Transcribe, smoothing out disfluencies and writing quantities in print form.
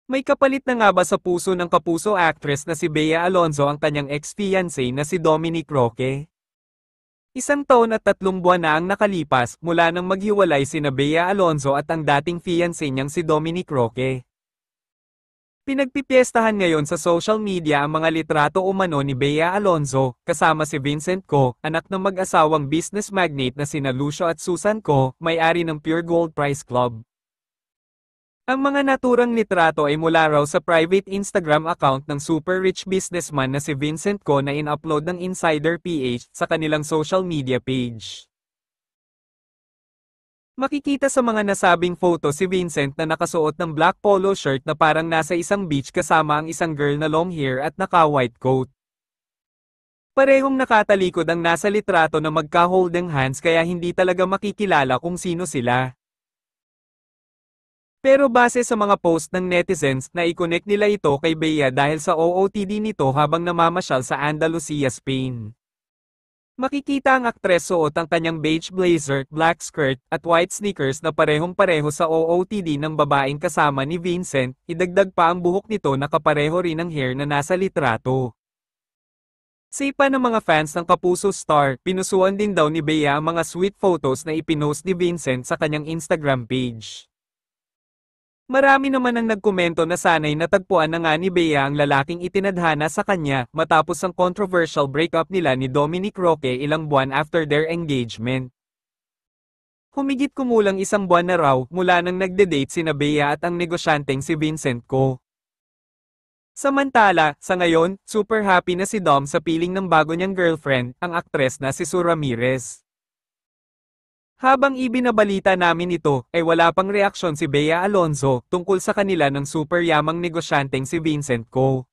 May kapalit na nga ba sa puso ng kapuso actress na si Bea Alonzo ang kanyang ex-fiancé na si Dominic Roque? 1 taon at 3 buwan na ang nakalipas mula nang maghiwalay sina Bea Alonzo at ang dating fiancé niyang si Dominic Roque. Pinagpipiestahan ngayon sa social media ang mga litrato umano ni Bea Alonzo, kasama si Vincent Co, anak ng mag-asawang business magnate na sina Lucio at Susan Co, may-ari ng Pure Gold Prize Club. Ang mga naturang litrato ay mula raw sa private Instagram account ng super rich businessman na si Vincent Co na in-upload ng Insider PH sa kanilang social media page. Makikita sa mga nasabing photo si Vincent na nakasuot ng black polo shirt na parang nasa isang beach kasama ang isang girl na long hair at naka-white coat. Parehong nakatalikod ang nasa litrato na magka-holding hands kaya hindi talaga makikilala kung sino sila. Pero base sa mga post ng netizens, na-i-connect nila ito kay Bea dahil sa OOTD nito habang namamasyal sa Andalusia, Spain. Makikita ang aktres suot ang kanyang beige blazer, black skirt, at white sneakers na parehong-pareho sa OOTD ng babaeng kasama ni Vincent, idagdag pa ang buhok nito na kapareho rin ng hair na nasa litrato. Sa iba ng mga fans ng Kapuso star, pinusuan din daw ni Bea ang mga sweet photos na ipinost ni Vincent sa kanyang Instagram page. Marami naman ang nagkomento na sana'y natagpuan na nga ni Bea ang lalaking itinadhana sa kanya matapos ang controversial breakup nila ni Dominic Roque ilang buwan after their engagement. Humigit kumulang 1 buwan na raw mula nang nagde-date sina Bea at ang negosyanteng si Vincent Co. Samantala, sa ngayon, super happy na si Dom sa piling ng bago niyang girlfriend, ang aktres na si Sue Ramirez. Habang ibinabalita namin ito, ay wala pang reaksyon si Bea Alonzo tungkol sa kanila ng super yamang negosyanteng si Vincent Co.